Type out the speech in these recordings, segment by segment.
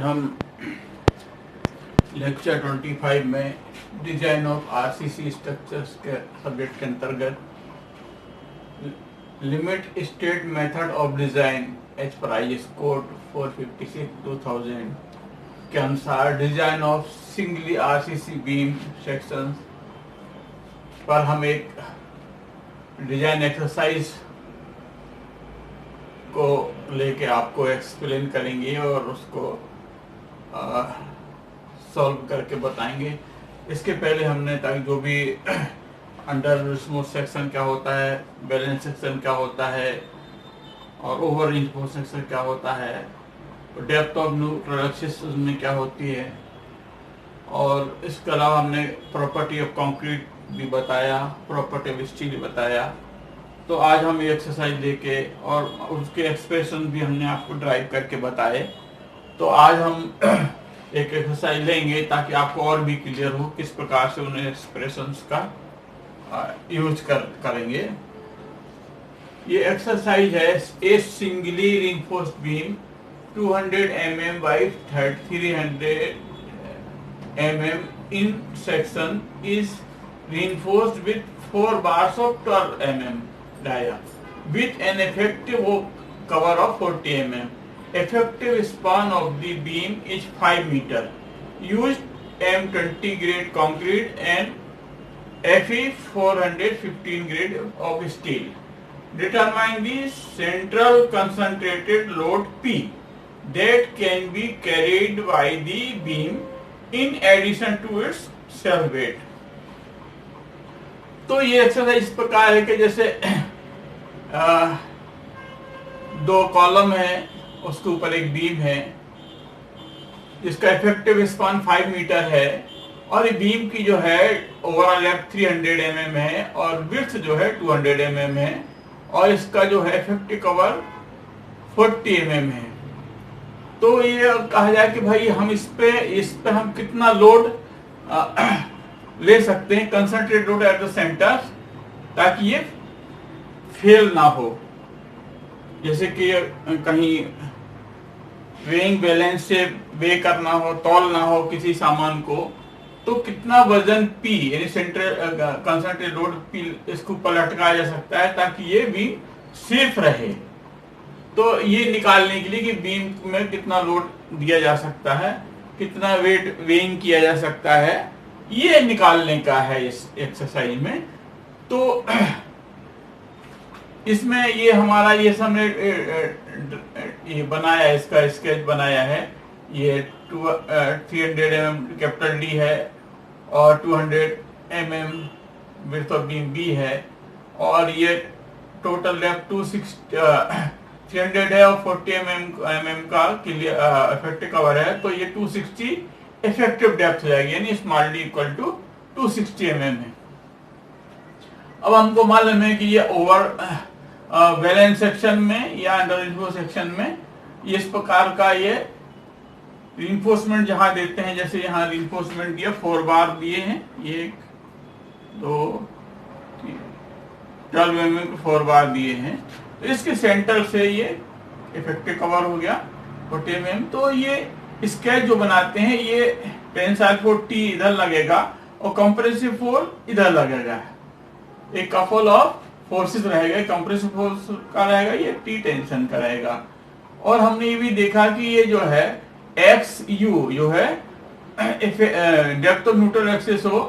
हम लेक्चर 25 में design of RCC structures के सब्जेक्ट के अंतर्गत limit state method of design as पर IS कोड 456/2000 के अनुसार design of singly RCC beam sections पर हम एक डिजाइन एक्सरसाइज को लेके आपको एक्सप्लेन करेंगे और उसको सॉल्व करके बताएंगे। इसके पहले हमने ताकि जो भी अंडर स्मूथ सेक्शन क्या होता है, बैलेंस सेक्शन क्या होता है और ओवर रिइंफोर्स्ड सेक्शन क्या होता है, डेप्थ ऑफ न्यूट्रल एक्सिस में क्या होती है, और इसके अलावा हमने प्रॉपर्टी ऑफ कंक्रीट भी बताया, प्रॉपर्टी ऑफ स्टील भी बताया। तो आज हम ये एक्सरसाइज लेके और उसके एक्सप्रेशन भी हमने आपको ड्राइव करके बताए। तो आज हम एक एक्सरसाइज लेंगे ताकि आपको और भी क्लियर हो किस प्रकार से उन एक्सप्रेशंस का यूज करेंगे। ये एक्सरसाइज है a singly reinforced beam 200 mm by 300 mm in section is reinforced with 4 bars of 12 mm dia with an effective cover of 40 mm. Effective span of the beam is 5 meter. Used M20 grade concrete and Fe 415 grade of steel. Determine the central concentrated load P that can be carried by the beam in addition to its self weight. तो ये exercise इस प्रकार है कि जैसे दो column है, उसके ऊपर एक बीम है जिसका इफेक्टिव स्पान 5 मीटर है और ये बीम की जो है ओवरऑल लेंथ 300 mm है और विड्थ जो है 200 mm है और इसका जो है इफेक्टिव कवर 40 mm है। तो ये कहा जाए कि भाई हम इस पे हम कितना लोड ले सकते हैं, concentrate load at the centre, ताकि ये फेल ना हो। जैसे कि कहीं वेइंग बैलेंस से वे करना हो, तौलना हो किसी सामान को, तो कितना वजन P यानी सेंट्रल कंसंट्रेट लोड P इसको ऊपर लटकाया जा सकता है ताकि ये बीम सेफ रहे। तो ये निकालने के लिए कि बीम में कितना लोड दिया जा सकता है, कितना वेट वेइंग किया जा सकता है, ये निकालने का है इस एक्सरसाइज में। तो इसमें ये हमारा ये हमने ये बनाया, इसका स्केच बनाया है। ये 300 mm कैपिटल D है और 200 mm width of beam B है और ये टोटल डेप्थ 300 है और 40 mm का इफेक्टिव कवर है, तो ये 260 इफेक्टिव डेप्थ हो जाएगी, यानी small d equal to 260 mm है। अब हमको मालूम है कि ये ओवर बैलेंस सेक्शन में या अंडर रिइंफोर्स्ड सेक्शन में इस प्रकार का ये रिइंफोर्समेंट जहां देते हैं, जैसे यहाँ रिइंफोर्समेंट दिया 4 बार दिए हैं, ये 1 2 3 12 mm के 4 बार दिए हैं। तो इसके सेंटर से ये इफेक्टिव कवर हो गया 40 mm। तो ये स्केच जो बनाते हैं, ये टेंसाइल फोर्स T इधर लगेगा और कंप्रेसिव फोर्स इधर लगेगा। एक कपल ऑफ फोर्सेस रहेगा, कंप्रेसिव फोर्स का रहेगा, ये T टेंशन का रहेगा। और हमने ये भी देखा कि ये जो है XU जो है डेप्थ ऑफ न्यूट्रल एक्सिस हो,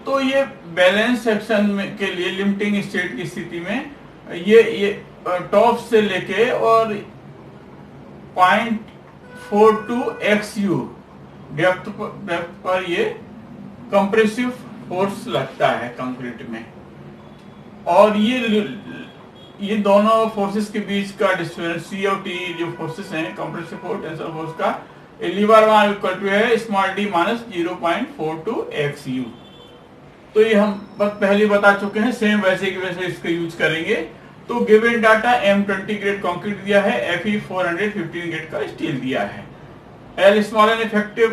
तो ये बैलेंस सेक्शन में के लिए लिमिटिंग स्टेट की स्थिति में ये टॉप से लेके और 0.42 XU डेप्थ पर ये कंप्रेसिव फोर्स लगता है कंक्रीट में। और ये दोनों फोर्सेस के बीच का डिस्टेंस C और T जो फोर्सेस हैं, कंप्रेसिव फोर्स टेंसल फोर्स का, लीवर मान इक्वल टू है स्मॉल d माइनस 0.42 XU। तो ये हम पहले बता चुके हैं, सेम वैसे के वैसे इसका यूज करेंगे। तो given data M20 grade concrete दिया है, Fe 415 ग्रेड का स्टील दिया है, L small N effective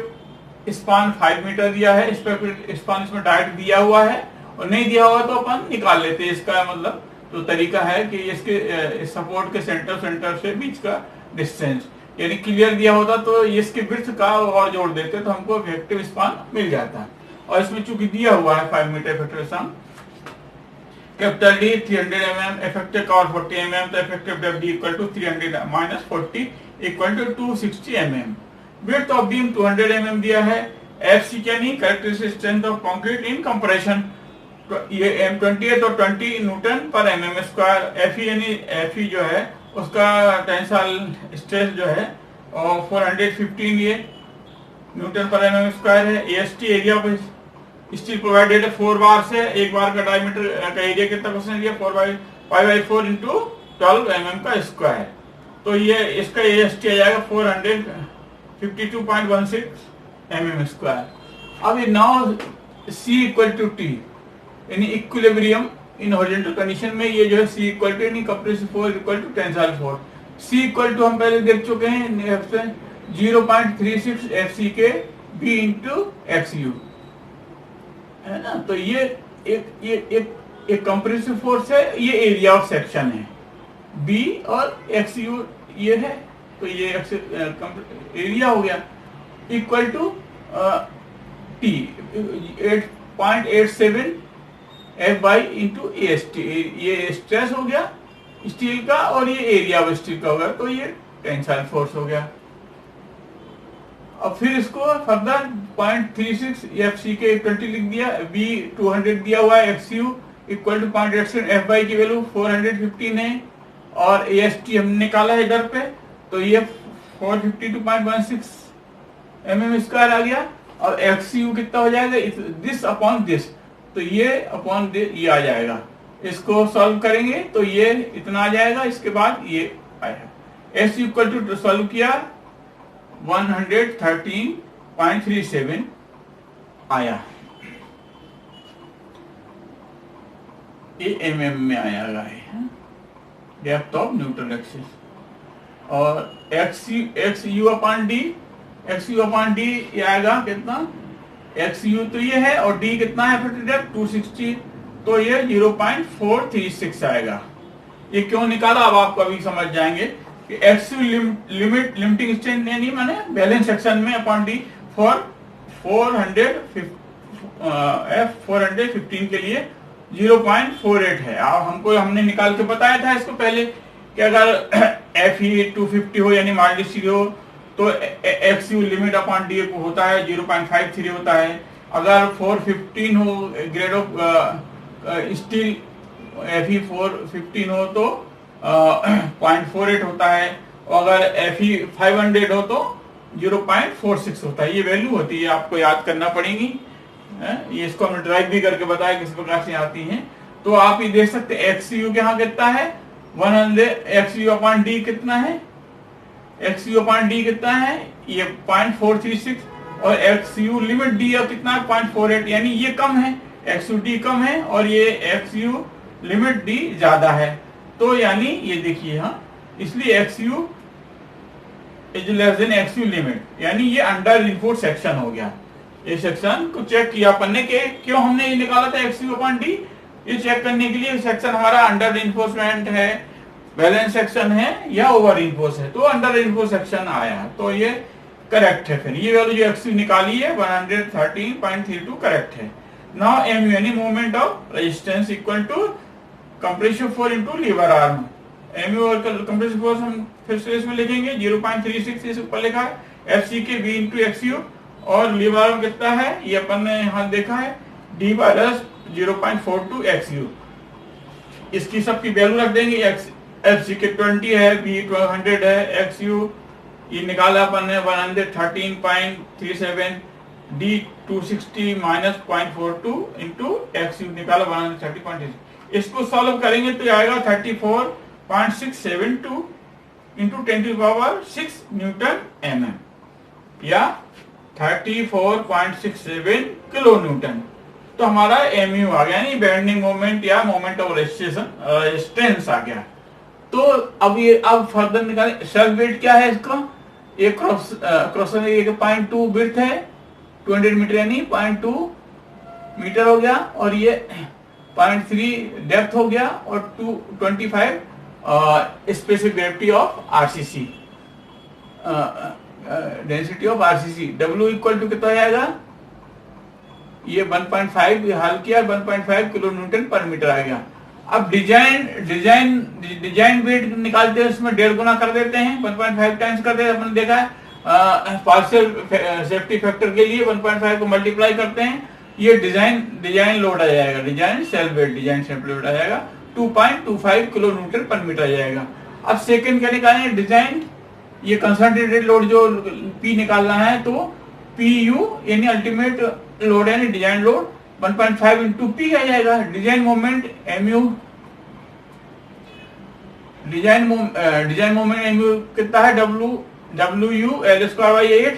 span 5 metre दिया है, स्पान इसमें डायरेक्ट दिया हुआ है और नहीं दिया हुआ तो अपन निकाल लेते हैं। इसका मतलब तो तरीका है कि इसके सपोर्ट के सेंटर से बीच का डिस्टेंस यानी क्लियर दिया होता तो इसके विड्थ का और जोड़ देते तो हमको इफेक्टिव स्पान मिल जाता। और इसमें चूंकि दिया हुआ है 5 metre effective span, capital D 300 mm, effective cover 40 mm, तो effective depth D equal to 300 minus 40 equal to 260 mm। Width of beam 200 mm दिया है। एफसी क्या नहीं, characteristic strength of concrete in compression, ये M20 तो 20 न्यूटन पर mm स्क्वायर। FE यानी एफई जो है उसका टेंसाइल स्ट्रेस जो है और 415 ये न्यूटन पर mm स्क्वायर है। AST area of steel provided है 4 बार से, एक बार का डायमीटर का एरिया कितना क्वेश्चन दिया 4/4 इंटू 12 mm का स्क्वायर। तो ये इसका एएसटी आ जाएगा 452.16 mm स्क्वायर। अब ये now C equal to T यानी इक्विलिब्रियम इन हॉरिजॉन्टल कंडीशन में ये जो है C इक्वल टू यानी compressive force equal to tensile force. C equal to हम पहले देख चुके हैं 0.36 FC के B इंटू XU है ना। तो ये एक कंप्रेसिव फोर्स है, ये एरिया ऑफ सेक्शन है B और XU ये है, तो ये एरिया हो गया equal to T 8.87 F Y into AST, ये स्ट्रेस हो गया स्टील का और ये एरिया ऑफ स्टील का होगा, तो ये टेंसाइल फोर्स हो गया। अब फिर इसको फर्दर 0.36 FC के 20 लिख दिया, B 200 दिया हुआ है, XU equal to 0.87 F Y की वैल्यू 415 है और AST हमने निकाला है इधर पे, तो ये 452.16 mm स्क्वायर आ गया। और XU कितना हो जाएगा, दिस अपॉन दिस, तो ये अपॉन ये आ जाएगा। इसको सॉल्व करेंगे तो ये इतना आ जाएगा, इसके बाद ये आएगा। S इक्वल टू सॉल्व किया 113.37 आया, ये mm में आएगा डेप्थ ऑफ न्यूट्रल एक्सिस। और XU अपॉन डी ये आएगा कितना, XU तो ये है और D कितना है इफेक्टिव डेप्थ 260, तो ये 0.436 आएगा। ये क्यों निकाला अब आपको अभी समझ जाएंगे कि XU लिमिटिंग स्ट्रेंथ यानी माने बैलेंस सेक्शन में अपॉन D फॉर 415 के लिए 0.48 है। अब हमने निकाल के बताया था इसको पहले कि अगर FE 250 हो यानी माइल्ड हो तो XU लिमिट अपॉन D होता है 0.53 होता है। अगर 415 हो ग्रेड ऑफ स्टील FE 415 हो तो 0.48 होता है, और अगर FE 500 हो तो 0.46 होता है। ये वैल्यू होती है, आपको याद करना पड़ेगी। ये इसको हमने ड्राइव भी करके बताया किस प्रकार से आती हैं। तो आप ये देख सकते हैं XU के यहाँ कितना है 100, XU अपॉन D कितना है, XU अपॉन D कितना है ये 0.436, और XU लिमिट D कितना है 0.48, यानी ये कम है, XU D कम है और ये XU लिमिट D ज्यादा है। तो यानी ये देखिए हाँ, इसलिए XU is less than XU limit, यानी ये अंडर रिइंफोर्स्ड सेक्शन हो गया। ये सेक्शन को चेक किया अपन ने कि क्यों हमने ये निकाला था XU अपॉन D, ये चेक करने के लिए सेक्शन हमारा अंडर रिइंफोर्समेंट है, बैलेंस सेक्शन है या ओवर रिइंफोर्स है, तो अंडर रिइंफोर्स सेक्शन आया, तो ये करेक्ट है। फिर ये वैल्यू जो XU निकाली है 113.32 करेक्ट है। नाउ MU यानी moment of resistance equal to compressive force into lever arm. MU और कंप्रेसिव फोर्स हम फिर से इसमें लिखेंगे 0.36 इस ऊपर लिखा है, FC के V इंटू XU, और लीवर आर्म कितना है ये अपन ने यहाँ देखा है D माइनस 0.42 XU। इसकी सबकी वैल्यू रख देंगे, FC के 20 है, B 100 है, XU ये निकाला अपन ने 113.37, D 260 माइनस 0.42 इंटू XU निकाला 130.36। इसको सॉल्व करेंगे तो आएगा 34.672 इंटू 10⁻⁶ न्यूटन mm या 34.67 किलो न्यूटन। तो हमारा MU आ गया, यानी बेंडिंग मोमेंट या मोमेंट ऑफ रेजिस्टेंस आ गया। तो अब फर्दर निकालें सेल्फ वेट क्या है इसका, एक क्रॉस 0.2 विड्थ है 200 मीटर यानी 0.2 मीटर हो गया, और ये 0.3 डेप्थ हो गया, और 225 specific gravity of RCC density of RCC. W equal to कितना आएगा, ये 1.5 हल किया, 1.5 किलो न्यूटन पर मीटर आ गया। अब डिजाइन वेट निकालते हैं, उसमें 1.5 गुना कर देते हैं, 1.5 टाइम्स कर देते हैं। हमने देखा है पार्शियल सेफ्टी फैक्टर के लिए 1.5 को मल्टीप्लाई करते हैं, ये डिजाइन लोड आ जाएगा, design self weight, design self load आ जाएगा 2.25 किलो न्यूटन पर मीटर आ जाएगा। अब सेकंड क्या निकालें, डिजाइन, ये कंसंट्रेटेड लोड जो पी निकालना है, तो पी यू यानी अल्टीमेट लोड यानी डिजाइन लोड 1.5 इंटू पी आ जाएगा। Design moment M U, design moment M U कितना है, W U L square by 8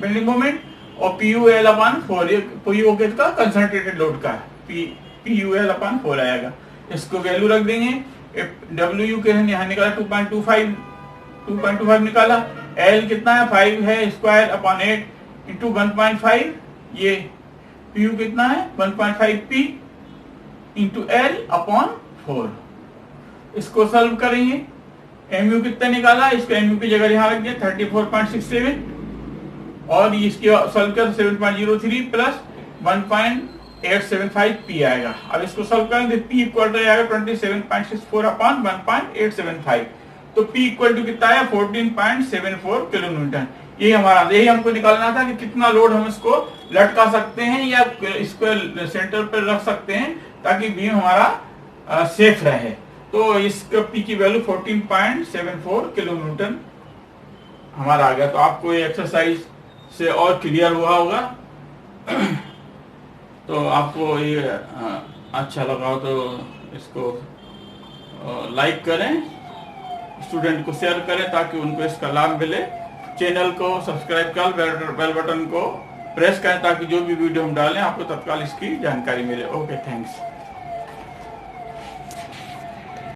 bending moment, और पी यू एल अपॉन 4, ये पी यू किसका, कंसंट्रेटेड लोड का, पी यू एल अपॉन 4 आएगा। इसको वैल्यू रख देंगे, डब्ल्यू यू के यहाँ निकाला 2.25 निकाला, एल कितना है 5 है, स्क्वायर अपॉन 8 इंटू 1.5, ये पी यू कितना है 1.5 पी इंटू एल अपॉन 4। इसको सॉल्व करेंगे, एम यू कितना निकाला, इसको एम यू की जगह यहाँ रख दिया 34.67, और इसकी सॉल्व कर 7.03 प्लस 1.875 पी आएगा। अब इसको सॉल्व करेंगे, पी इक्वल टू आएगा 27.64 अपॉन 1.875, तो पी इक्वल टू कितना है 14.74 किलो न्यूटन। यही हमको निकालना था कि कितना लोड हम इसको लटका सकते हैं या इसको सेंटर पर रख सकते हैं ताकि बीम हमारा सेफ रहे। तो इसका पी की वैल्यू 14.74 किलो न्यूटन हमारा आ गया। तो आपको ये एक्सरसाइज से और क्लियर हुआ होगा। तो आपको ये अच्छा लगा हो तो इसको लाइक करें, स्टूडेंट को शेयर करें ताकि उनको इसका लाभ मिले। चैनल को सब्सक्राइब कर बेल बटन को प्रेस करें ताकि जो भी वीडियो हम डालें आपको तत्काल इसकी जानकारी मिले। Okay, thanks.